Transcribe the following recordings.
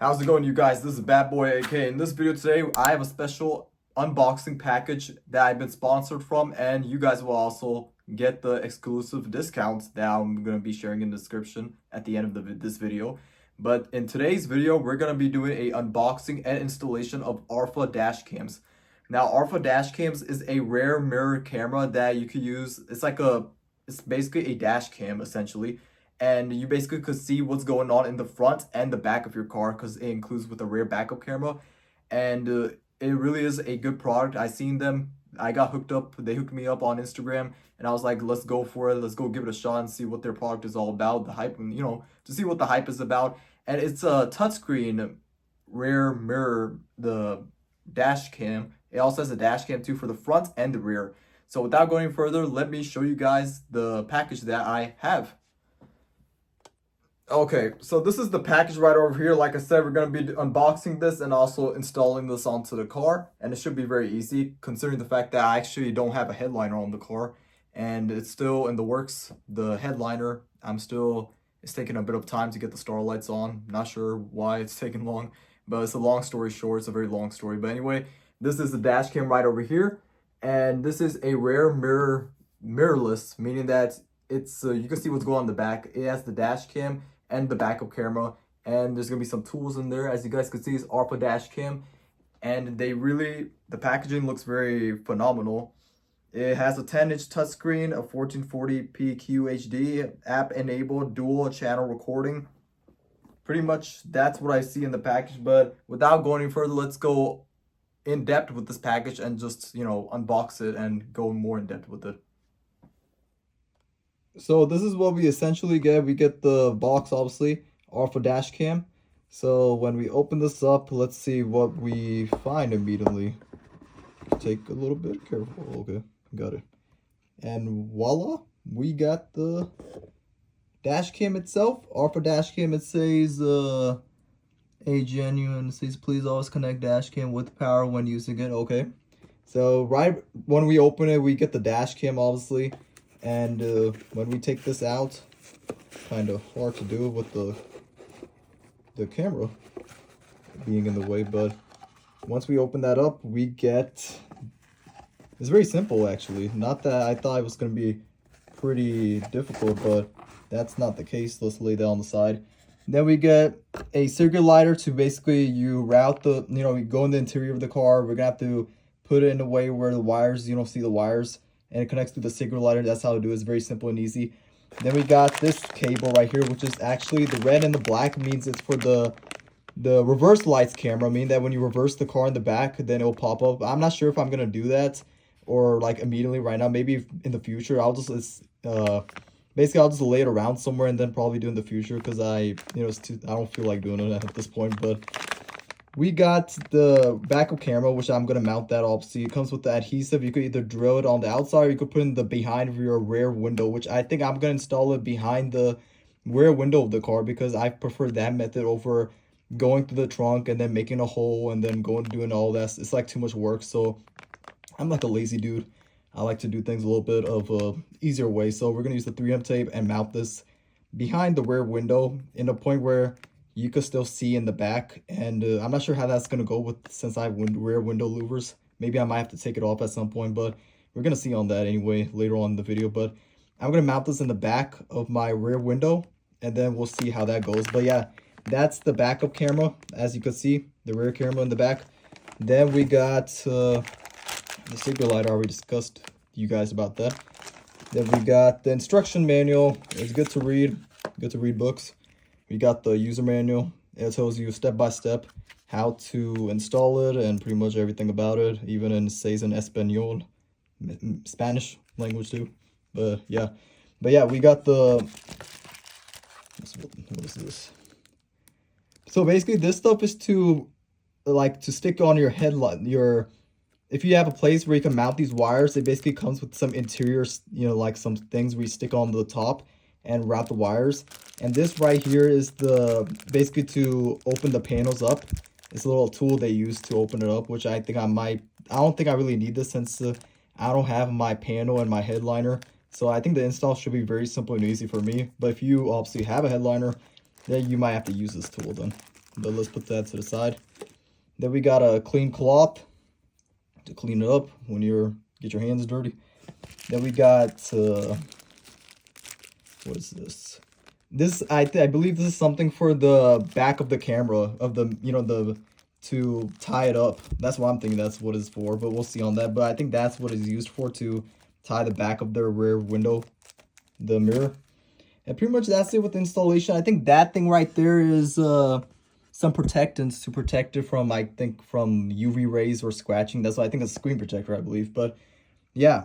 How's it going, you guys? This is Bad Boy AK. In this video today, I have a special unboxing package that I've been sponsored from, and you guys will also get the exclusive discounts that I'm going to be sharing in the description at the end of this video. But in today's video, we're going to be doing a unboxing and installation of Arpha dash cams. Now, Arpha dash cams is a rare mirror camera that you could use. It's basically a dash cam essentially, and you basically could see what's going on in the front and the back of your car because it includes with a rear backup camera. And it really is a good product. I got hooked up. They hooked me up on Instagram, and I was like, let's go for it. Let's go give it a shot and see what their product is all about, the hype, and to see what the hype is about. And it's a touchscreen rear mirror, the dash cam. It also has a dash cam too for the front and the rear. So without going any further, let me show you guys the package that I have. Okay, so this is the package right over here. Like I said, we're going to be unboxing this and also installing this onto the car. And it should be very easy considering the fact that I actually don't have a headliner on the car. And it's still in the works. The headliner, it's taking a bit of time to get the starlights on. Not sure why it's taking long, but it's a long story short. It's a very long story. But anyway, this is the dash cam right over here. And this is a rare mirrorless, meaning that it's you can see what's going on in the back. It has the dash cam and the backup camera, and there's gonna be some tools in there. As you guys can see, it's Arpha dash cam, and the packaging looks very phenomenal. It has a 10-inch touchscreen, a 1440p QHD, app-enabled dual channel recording. Pretty much that's what I see in the package, but without going any further, let's go in depth with this package and just unbox it and go more in depth with it. So this is what we essentially get. We get the box, obviously, Arpha dash cam. So when we open this up, let's see what we find immediately. Take a little bit, careful. Okay, got it. And voila, we got the dash cam itself. Arpha dash cam, it says a genuine, it says please always connect dash cam with power when using it. Okay, so right when we open it, we get the dash cam, obviously. And when we take this out, kind of hard to do with the camera being in the way, but once we open that up, we get, it's very simple actually. Not that I thought it was going to be pretty difficult, but that's not the case. Let's lay that on the side. Then we get a cigarette lighter to basically you route the, you go in the interior of the car. We're going to have to put it in a way where the wires, you don't see the wires, and it connects to the cigarette lighter. That's how to do it. It's very simple and easy. Then we got this cable right here, which is actually the red and the black means it's for the reverse lights camera, meaning that when you reverse the car in the back, then it will pop up. I'm not sure if I'm gonna do that or like immediately right now. Maybe in the future I'll just basically I'll just lay it around somewhere and then probably do in the future because I don't feel like doing it at this point. But we got the backup camera, which I'm going to mount that. Obviously, it comes with the adhesive. You could either drill it on the outside or you could put it in the behind of your rear window, which I think I'm going to install it behind the rear window of the car because I prefer that method over going through the trunk and then making a hole and then doing all that. It's like too much work. So I'm like a lazy dude. I like to do things a little bit of a easier way. So we're going to use the 3M tape and mount this behind the rear window in a point where you could still see in the back. And I'm not sure how that's going to go since I have rear window louvers. Maybe I might have to take it off at some point, but we're going to see on that anyway later on in the video. But I'm going to mount this in the back of my rear window and then we'll see how that goes. But yeah, that's the backup camera. As you can see, the rear camera in the back. Then we got the cigarette lighter. I already discussed you guys about that. Then we got the instruction manual. It's good to read books. We got the user manual. It tells you step by step how to install it and pretty much everything about it, even in says in Espanol, Spanish language too. But yeah, we got the, what is this? So basically this stuff is to stick on your headlight, if you have a place where you can mount these wires. It basically comes with some interior, like some things we stick on the top and route the wires. And this right here is basically to open the panels up. It's a little tool they use to open it up, which I think I don't think I really need this since I don't have my panel and my headliner. So I think the install should be very simple and easy for me. But if you obviously have a headliner, then you might have to use this tool then. but let's put that to the side. Then we got a clean cloth to clean it up when you get your hands dirty. Then we got what is this? This I believe this is something for the back of the camera of the the to tie it up. That's what I'm thinking that's what it's for, but we'll see on that. But I think that's what it's used for, to tie the back of the rear window, the mirror. And pretty much that's it with the installation. I think that thing right there is some protectants to protect it from, I think, from UV rays or scratching. That's why I think it's a screen protector, I believe. But yeah,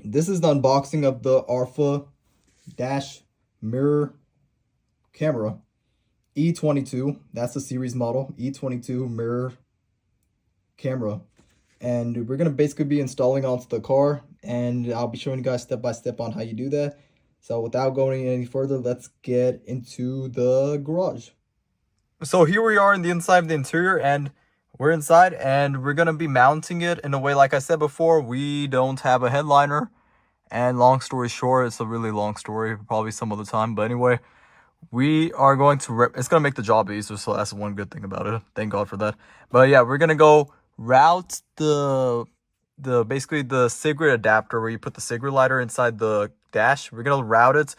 this is the unboxing of the Arpha dash mirror camera E22. That's the series model, E22 mirror camera. And we're gonna basically be installing onto the car, and I'll be showing you guys step by step on how you do that. So without going any further, let's get into the garage. So here we are in the inside of the interior, and we're inside, and we're gonna be mounting it in a way, like I said before, we don't have a headliner. And long story short, it's a really long story, probably some other time. But anyway, we are going to it's gonna make the job easier, so that's one good thing about it. Thank God for that. But yeah, we're gonna go route the basically the cigarette adapter where you put the cigarette lighter inside the dash. We're gonna route it.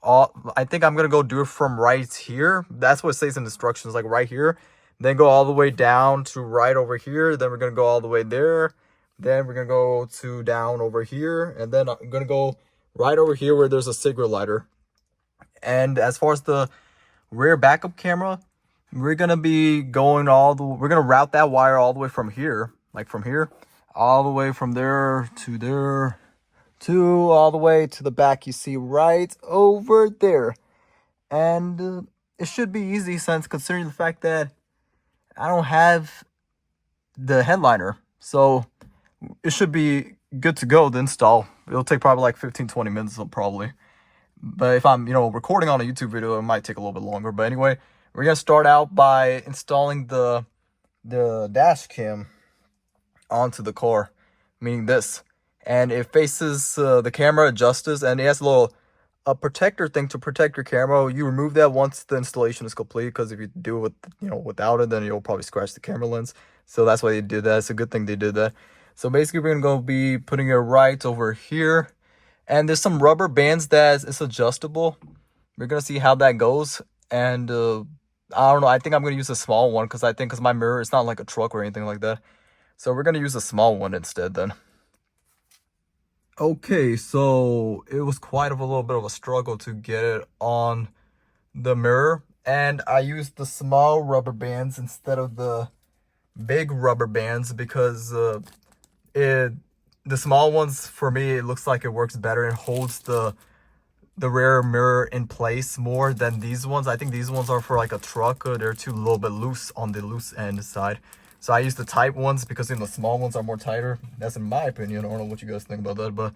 I think I'm gonna go do it from right here. That's what it says in instructions, like right here. Then go all the way down to right over here. Then we're gonna go all the way there. Then we're gonna go to down over here, and then I'm gonna go right over here where there's a cigarette lighter. And as far as the rear backup camera, we're gonna be going we're gonna route that wire all the way from here, like from here, all the way from there to there, to all the way to the back. You see right over there, and it should be easy, since considering the fact that I don't have the headliner, so it should be good to go to install. It'll take probably like 15-20 minutes probably. But if I'm, recording on a YouTube video, it might take a little bit longer. But anyway, we're going to start out by installing the dash cam onto the car, meaning this. And it faces the camera adjusts, and it has a protector thing to protect your camera. You remove that once the installation is complete, because if you do it without it, then you'll probably scratch the camera lens. So that's why they did that. It's a good thing they did that. So basically, we're going to be putting it right over here. And there's some rubber bands that is adjustable. We're going to see how that goes. And I don't know. I think I'm going to use a small one, because my mirror, it's not like a truck or anything like that. So we're going to use a small one instead then. Okay, so it was quite a little bit of a struggle to get it on the mirror. And I used the small rubber bands instead of the big rubber bands, because the small ones, for me, it looks like it works better and holds the rear mirror in place more than these ones. I think these ones are for like a truck. They're too a little bit loose on the loose end side. So I use the tight ones, because the small ones are more tighter. That's in my opinion. I don't know what you guys think about that, but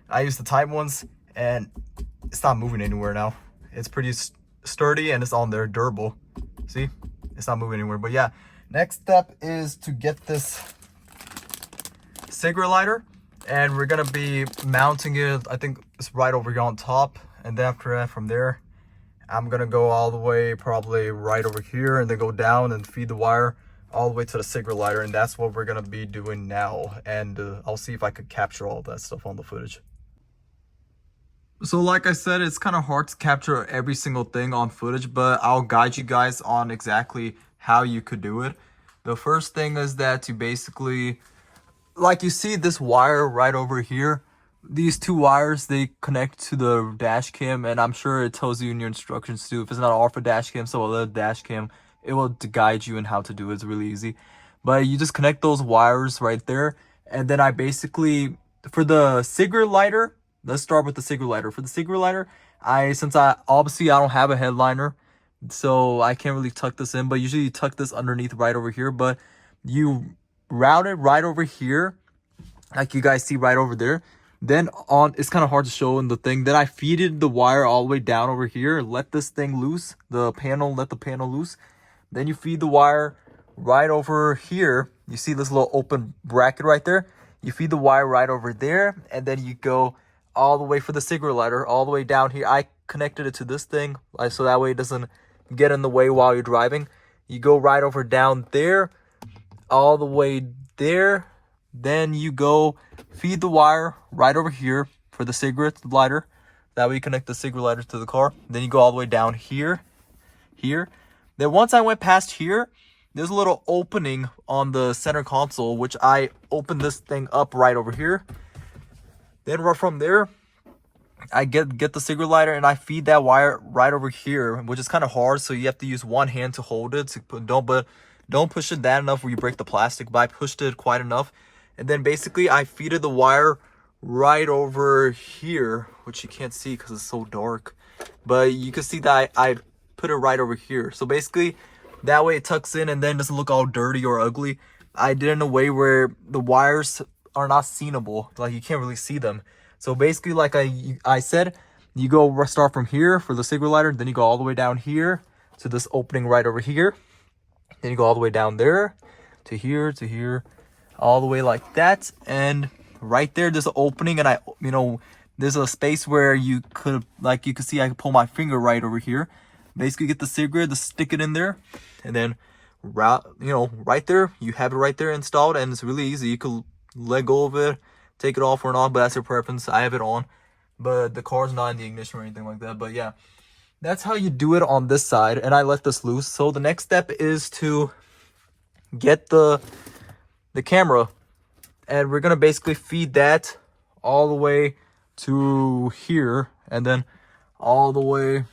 I use the tight ones, and it's not moving anywhere now. It's pretty sturdy, and it's on there, durable. See, it's not moving anywhere. But yeah, next step is to get this cigarette lighter, and we're gonna be mounting it. I think it's right over here on top, and then after that, from there, I'm gonna go all the way probably right over here, and then go down and feed the wire all the way to the cigarette lighter. And that's what we're gonna be doing now. And I'll see if I could capture all that stuff on the footage. So like I said, it's kind of hard to capture every single thing on footage, but I'll guide you guys on exactly how you could do it. The first thing is that you basically, like you see this wire right over here, these two wires, they connect to the dash cam, and I'm sure it tells you in your instructions too. If it's not an Arpha dash cam, so a dash cam, it will guide you in how to do it. It's really easy. But you just connect those wires right there, and then I basically, for the cigarette lighter, let's start with the cigarette lighter. For the cigarette lighter, since I don't have a headliner, so I can't really tuck this in, but usually you tuck this underneath right over here. But you route it right over here, like you guys see right over there. Then it's kind of hard to show in the thing. Then I feeded the wire all the way down over here, let this thing loose, let the panel loose. Then you feed the wire right over here. You see this little open bracket right there? You feed the wire right over there, and then you go all the way for the cigarette lighter, all the way down here. I connected it to this thing, so that way it doesn't get in the way while you're driving. You go right over down there, all the way there. Then you go feed the wire right over here for the cigarette lighter. That way you connect the cigarette lighter to the car. Then you go all the way down here. Then once I went past here, there's a little opening on the center console, which I opened this thing up right over here. Then right from there, I get the cigarette lighter and I feed that wire right over here, which is kind of hard, so you have to use one hand to hold it. Don't push it that enough where you break the plastic, but I pushed it quite enough. And then basically I feeded the wire right over here, which you can't see because it's so dark. But you can see that I put it right over here. So basically, that way it tucks in and then doesn't look all dirty or ugly. I did it in a way where the wires are not seenable. Like, you can't really see them. So basically, like I said, you go start from here for the cigarette lighter. Then you go all the way down here to this opening right over here. Then you go all the way down there to here, all the way like that. And right there, there's an opening, and there's a space where you could see I could pull my finger right over here. Basically, get the cigarette, to stick it in there, and then right there, you have it right there installed, and it's really easy. You could let go of it, take it off or not, but that's your preference. I have it on, but the car's not in the ignition or anything like that. But yeah, that's how you do it on this side, and I let this loose. So the next step is to get the camera, and we're gonna basically feed that all the way to here, and then all the way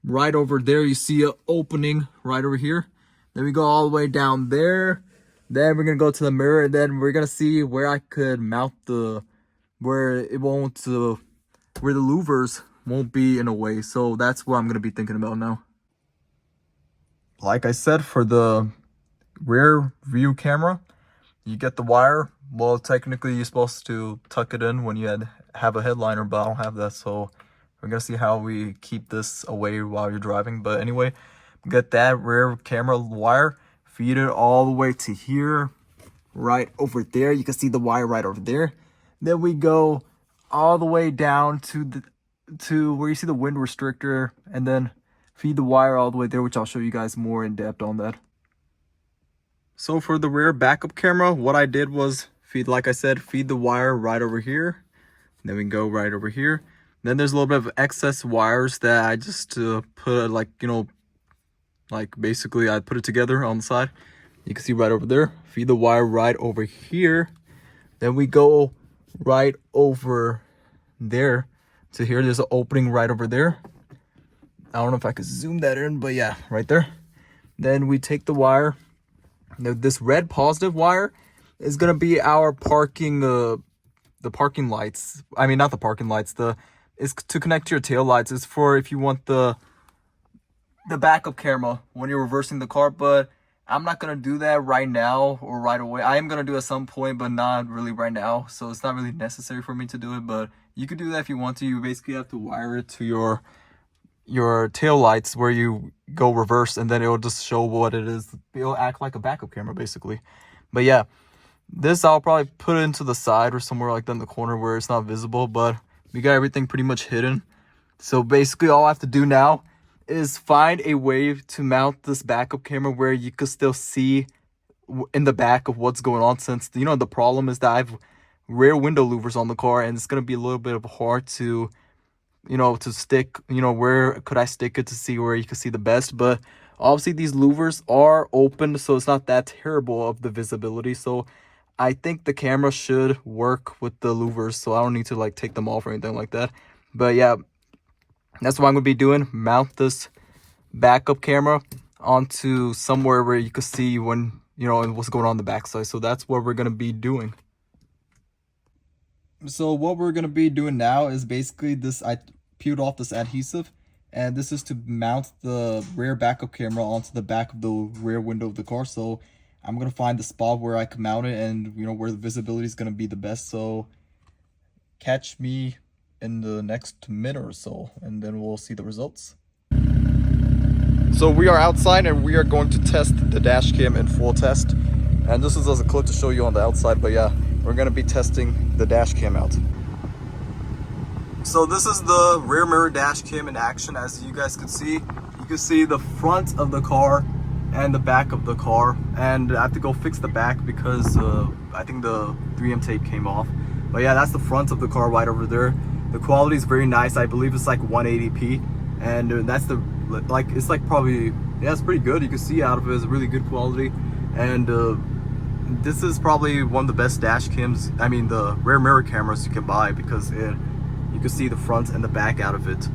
right over there. You see an opening right over here. Then we go all the way down there. Then we're gonna go to the mirror, and then we're gonna see where I could mount where the louvers won't be in a way. So that's what I'm gonna be thinking about now. Like I said, for the rear view camera, you get the wire. Well, technically you're supposed to tuck it in when you have a headliner, but I don't have that, so we're gonna see how we keep this away while you're driving. But anyway, get that rear camera wire, feed it all the way to here, right over there. You can see the wire right over there. Then we go all the way down to where you see the wind restrictor, and then feed the wire all the way there, which I'll show you guys more in depth on that. So for the rear backup camera, what I did was feed the wire right over here. Then we go right over here. Then there's a little bit of excess wires that I just put basically I put it together on the side. You can see right over there. Feed the wire right over here. Then we go right over there to here. There's an opening right over there. I don't know if I could zoom that in, but yeah, right there. Then we take the wire. Now, this red positive wire is gonna be our parking, the parking lights. I mean, not the parking lights. It's to connect to your tail lights. It's for if you want the backup camera when you're reversing the car. But I'm not gonna do that right now or right away. I am gonna do it at some point, but not really right now. So it's not really necessary for me to do it. But you could do that if you want to. You basically have to wire it to your tail lights where you go reverse, and then it'll just show what it is. It'll act like a backup camera basically. But yeah, this I'll probably put it into the side or somewhere like that in the corner where it's not visible, but we got everything pretty much hidden. So basically all I have to do now is find a way to mount this backup camera where you could still see in the back of what's going on, since the problem is that I have rear window louvers on the car, and it's going to be a little bit of hard to to stick, where could I stick it to see where you can see the best. But obviously these louvers are open, so it's not that terrible of the visibility. So I think the camera should work with the louvers, so I don't need to take them off or anything like that. But yeah, that's what I'm gonna be doing. Mount this backup camera onto somewhere where you can see when what's going on the backside. So that's what we're gonna be doing. So what we're gonna be doing now is basically this. I peeled off this adhesive, and this is to mount the rear backup camera onto the back of the rear window of the car. So I'm gonna find the spot where I can mount it, and where the visibility is gonna be the best. So catch me in the next minute or so, and then we'll see the results. So we are outside, and we are going to test the dash cam in full test. And this is as a clip to show you on the outside, but yeah, we're gonna be testing the dash cam out. So this is the rear mirror dash cam in action. As you guys can see can see the front of the car and the back of the car, and I have to go fix the back because I think the 3M tape came off. But yeah, that's the front of the car right over there. The quality is very nice. I believe it's like 180p, and that's the like, it's like probably, yeah, it's pretty good. You can see out of it, it's really good quality. And this is probably one of the best dash cams, I mean the rear mirror cameras you can buy, because you can see the front and the back out of it.